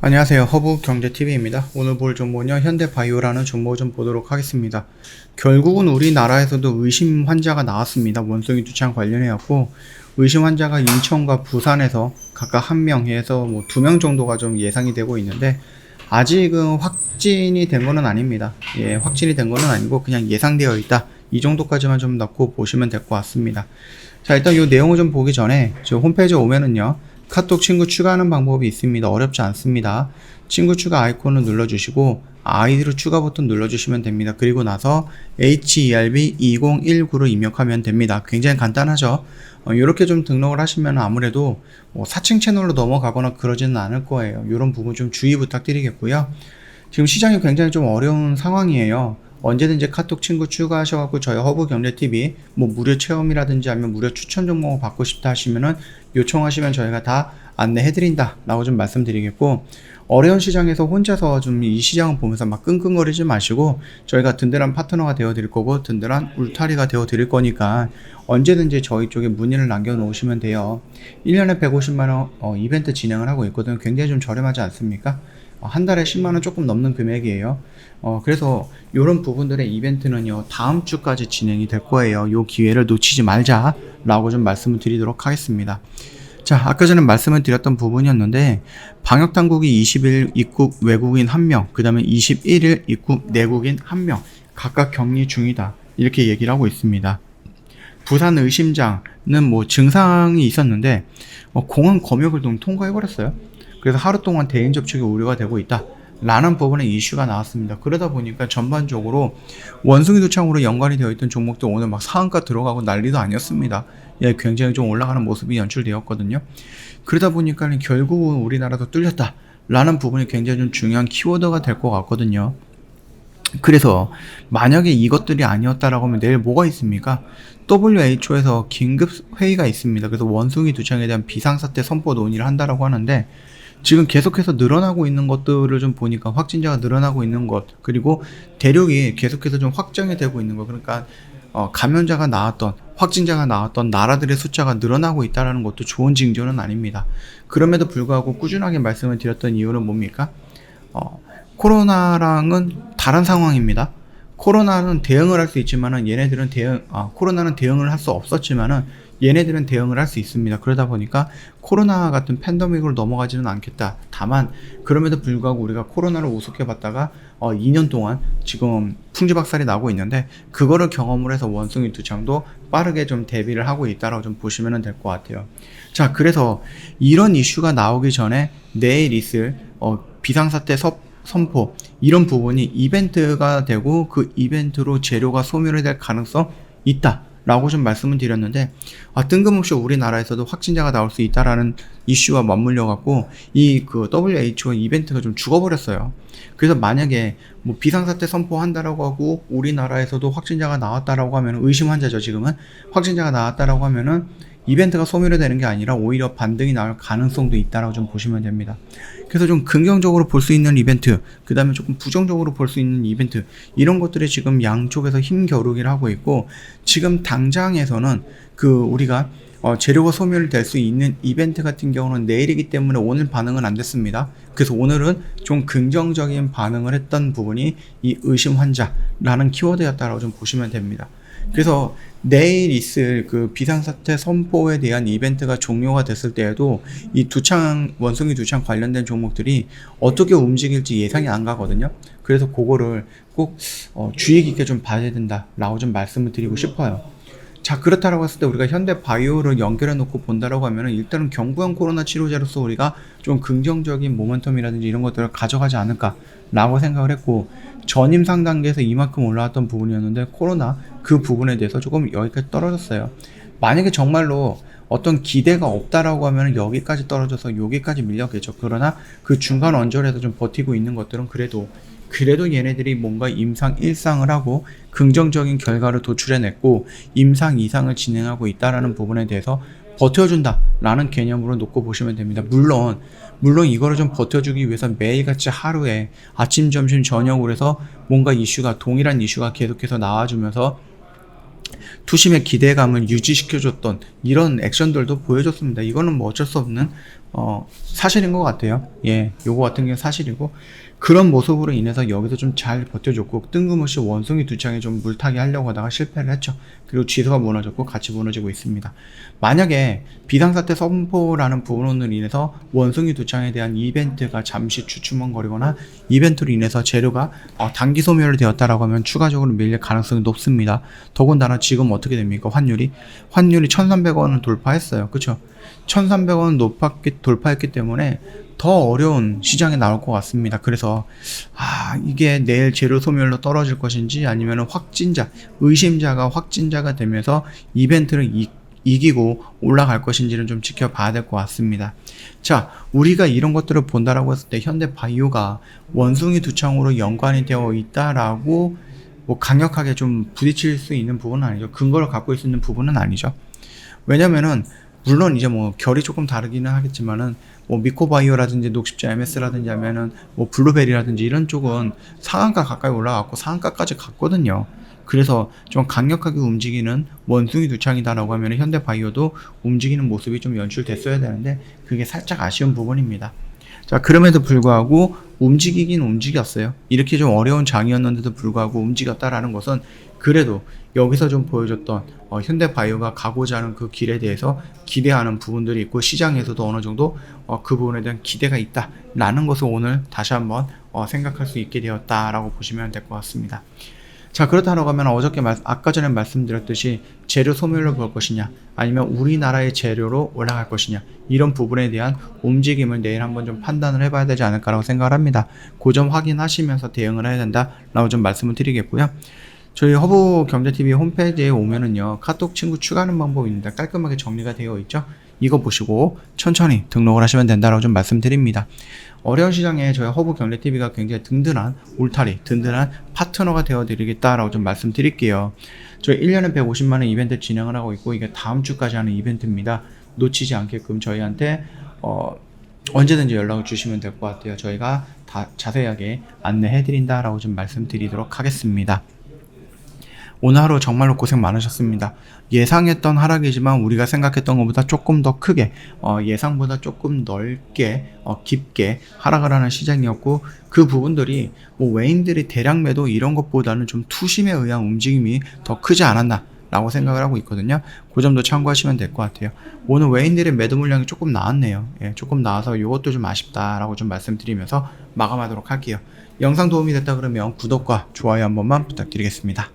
안녕하세요. 허브경제TV입니다. 오늘 볼 종목은요, 현대바이오라는 종목을 좀 보도록 하겠습니다. 결국은 우리나라에서도 의심 환자가 나왔습니다. 원숭이 두창 관련해갖고 의심 환자가 인천과 부산에서 각각 1명에서 2명 정도가 좀 예상이 되고 있는데, 아직은 확진이 된 거는 아닙니다. 확진이 된 거는 아니고 그냥 예상되어 있다, 이 정도까지만 좀 넣고 보시면 될 것 같습니다. 자, 일단 이 내용을 좀 보기 전에 저 홈페이지에 오면은요, 카톡 친구 추가하는 방법이 있습니다. 어렵지 않습니다. 친구 추가 아이콘을 눌러주시고 아이디로 추가 버튼 눌러주시면 됩니다. 그리고 나서 HERB2019로 입력하면 됩니다. 굉장히 간단하죠. 이렇게 좀 등록을 하시면 아무래도 사칭 채널로 넘어가거나 그러지는 않을 거예요. 이런 부분 좀 주의 부탁드리겠고요. 지금 시장이 굉장히 좀 어려운 상황이에요. 언제든지 카톡 친구 추가하셔갖고 저희 허브경제TV 무료 체험이라든지 아니면 무료 추천 종목을 받고 싶다 하시면은 요청하시면 저희가 다 안내해드린다 라고 좀 말씀드리겠고, 어려운 시장에서 혼자서 좀 이 시장을 보면서 막 끙끙거리지 마시고 저희가 든든한 파트너가 되어 드릴 거고 든든한 울타리가 되어 드릴 거니까 언제든지 저희 쪽에 문의를 남겨 놓으시면 돼요. 1년에 150만원 이벤트 진행을 하고 있거든요. 굉장히 좀 저렴하지 않습니까? 한 달에 10만원 조금 넘는 금액이에요. 그래서 이런 부분들의 이벤트는요, 다음 주까지 진행이 될 거예요. 이 기회를 놓치지 말자 라고 좀 말씀을 드리도록 하겠습니다. 자, 아까 전에 말씀을 드렸던 부분이었는데, 방역당국이 20일 입국 외국인 1명, 그 다음에 21일 입국 내국인 1명 각각 격리 중이다, 이렇게 얘기를 하고 있습니다. 부산 의심장은 증상이 있었는데 공항 검역을 좀 통과해버렸어요. 그래서 하루 동안 대인 접촉이 우려가 되고 있다 라는 부분에 이슈가 나왔습니다. 그러다 보니까 전반적으로 원숭이 두창으로 연관이 되어 있던 종목도 오늘 막 상한가 들어가고 난리도 아니었습니다. 굉장히 좀 올라가는 모습이 연출되었거든요. 그러다 보니까 결국은 우리나라도 뚫렸다 라는 부분이 굉장히 좀 중요한 키워드가 될 것 같거든요. 그래서 만약에 이것들이 아니었다라고 하면 내일 뭐가 있습니까? WHO에서 긴급 회의가 있습니다. 그래서 원숭이 두창에 대한 비상사태 선포 논의를 한다라고 하는데, 지금 계속해서 늘어나고 있는 것들을 좀 보니까 확진자가 늘어나고 있는 것, 그리고 대륙이 계속해서 좀 확정이 되고 있는 것, 그러니까 감염자가 나왔던, 확진자가 나왔던 나라들의 숫자가 늘어나고 있다는 것도 좋은 징조는 아닙니다. 그럼에도 불구하고 꾸준하게 말씀을 드렸던 이유는 뭡니까? 코로나랑은 다른 상황입니다. 코로나는 대응을 할 수 있지만은 얘네들은 코로나는 대응을 할 수 없었지만은 얘네들은 대응을 할 수 있습니다. 그러다 보니까 코로나 같은 팬데믹으로 넘어가지는 않겠다. 다만 그럼에도 불구하고 우리가 코로나를 우습게 봤다가 2년 동안 지금 풍지박살이 나고 있는데, 그거를 경험을 해서 원숭이 두창도 빠르게 좀 대비를 하고 있다라고 좀 보시면 될 것 같아요. 자, 그래서 이런 이슈가 나오기 전에 내일 있을 비상사태 선포, 이런 부분이 이벤트가 되고 그 이벤트로 재료가 소멸이 될 가능성 있다 라고 좀 말씀을 드렸는데, 뜬금없이 우리나라에서도 확진자가 나올 수 있다라는 이슈와 맞물려 갖고 WHO 이벤트가 좀 죽어버렸어요. 그래서 만약에 비상사태 선포한다라고 하고 우리나라에서도 확진자가 나왔다라고 하면, 의심 환자죠, 지금은 확진자가 나왔다라고 하면은 이벤트가 소멸이 되는 게 아니라 오히려 반등이 나올 가능성도 있다라고 좀 보시면 됩니다. 그래서 좀 긍정적으로 볼 수 있는 이벤트, 그 다음에 조금 부정적으로 볼 수 있는 이벤트, 이런 것들이 지금 양쪽에서 힘겨루기를 하고 있고, 지금 당장에서는 우리가 재료가 소멸될 수 있는 이벤트 같은 경우는 내일이기 때문에 오늘 반응은 안 됐습니다. 그래서 오늘은 좀 긍정적인 반응을 했던 부분이 이 의심 환자라는 키워드였다라고 좀 보시면 됩니다. 그래서 내일 있을 비상사태 선포에 대한 이벤트가 종료가 됐을 때에도 이 원숭이 두창 관련된 종목들이 어떻게 움직일지 예상이 안 가거든요. 그래서 그거를 꼭 주의 깊게 좀 봐야 된다라고 좀 말씀을 드리고 싶어요. 자, 그렇다라고 했을 때 우리가 현대바이오를 연결해 놓고 본다라고 하면은, 일단은 경구형 코로나 치료제로서 우리가 좀 긍정적인 모멘텀이라든지 이런 것들을 가져가지 않을까라고 생각을 했고, 전임 상단계에서 이만큼 올라왔던 부분이었는데 코로나 그 부분에 대해서 조금 여기까지 떨어졌어요. 만약에 정말로 어떤 기대가 없다라고 하면 여기까지 떨어져서 여기까지 밀렸겠죠. 그러나 그 중간 언저리에서 좀 버티고 있는 것들은 그래도 얘네들이 뭔가 임상 1상을 하고 긍정적인 결과를 도출해냈고 임상 2상을 진행하고 있다라는 부분에 대해서 버텨준다라는 개념으로 놓고 보시면 됩니다. 물론 이거를 좀 버텨주기 위해서 매일같이 하루에 아침, 점심, 저녁으로 해서 뭔가 동일한 이슈가 계속해서 나와주면서 투심의 기대감을 유지시켜줬던 이런 액션들도 보여줬습니다. 이거는 뭐 어쩔 수 없는 사실인 것 같아요. 예, 요거 같은 게 사실이고, 그런 모습으로 인해서 여기서 좀 잘 버텨줬고, 뜬금없이 원숭이 두 창에 좀 물타기 하려고 하다가 실패를 했죠. 그리고 지수가 무너졌고 같이 무너지고 있습니다. 만약에 비상사태 선포라는 부분으로 인해서 원숭이 두 창에 대한 이벤트가 잠시 주춤거리거나 이벤트로 인해서 재료가 단기 소멸이 되었다라고 하면 추가적으로 밀릴 가능성이 높습니다. 더군다나 지금 어떻게 됩니까? 환율이 1300원을 돌파했어요. 그쵸? 1300원 돌파했기 때문에 더 어려운 시장에 나올 것 같습니다. 그래서 이게 내일 재료 소멸로 떨어질 것인지, 아니면 의심자가 확진자가 되면서 이벤트를 이기고 올라갈 것인지는 좀 지켜봐야 될 것 같습니다. 자, 우리가 이런 것들을 본다라고 했을 때 현대바이오가 원숭이 두 창으로 연관이 되어 있다라고 뭐 강력하게 좀 부딪힐 수 있는 부분은 아니죠. 근거를 갖고 있을 수 있는 부분은 아니죠. 왜냐면은 물론 이제 뭐 결이 조금 다르기는 하겠지만은 뭐 미코바이오라든지 녹십자 MS라든지 하면은 뭐 블루베리라든지 이런 쪽은 상한가 가까이 올라갔고 상한가까지 갔거든요. 그래서 좀 강력하게 움직이는 원숭이 두 창이다라고 하면 현대바이오도 움직이는 모습이 좀 연출됐어야 되는데 그게 살짝 아쉬운 부분입니다. 자, 그럼에도 불구하고 움직이긴 움직였어요. 이렇게 좀 어려운 장이었는데도 불구하고 움직였다라는 것은 그래도 여기서 좀 보여줬던 현대바이오가 가고자 하는 그 길에 대해서 기대하는 부분들이 있고, 시장에서도 어느 정도 그 부분에 대한 기대가 있다라는 것을 오늘 다시 한번 생각할 수 있게 되었다라고 보시면 될 것 같습니다. 자, 그렇다고 하면 아까 전에 말씀드렸듯이 재료 소멸로 볼 것이냐, 아니면 우리나라의 재료로 올라갈 것이냐, 이런 부분에 대한 움직임을 내일 한번 좀 판단을 해봐야 되지 않을까라고 생각을 합니다. 그 점 확인하시면서 대응을 해야 된다라고 좀 말씀을 드리겠고요. 저희 허브경제TV 홈페이지에 오면은요, 카톡 친구 추가하는 방법이 있는데 깔끔하게 정리가 되어 있죠. 이거 보시고 천천히 등록을 하시면 된다라고 좀 말씀드립니다. 어려운 시장에 저희 허브경제TV가 굉장히 든든한 파트너가 되어드리겠다라고 좀 말씀드릴게요. 저희 1년에 150만원 이벤트 진행을 하고 있고, 이게 다음 주까지 하는 이벤트입니다. 놓치지 않게끔 저희한테 언제든지 연락을 주시면 될 것 같아요. 저희가 다 자세하게 안내해드린다라고 좀 말씀드리도록 하겠습니다. 오늘 하루 정말로 고생 많으셨습니다. 예상했던 하락이지만 우리가 생각했던 것보다 조금 더 크게, 예상보다 조금 넓게, 깊게 하락을 하는 시장이었고, 그 부분들이 뭐 외인들이 대량 매도 이런 것보다는 좀 투심에 의한 움직임이 더 크지 않았나 라고 생각을 하고 있거든요. 그 점도 참고하시면 될 것 같아요. 오늘 외인들의 매도 물량이 조금 나왔네요. 조금 나와서 이것도 좀 아쉽다라고 좀 말씀드리면서 마감하도록 할게요. 영상 도움이 됐다 그러면 구독과 좋아요 한 번만 부탁드리겠습니다.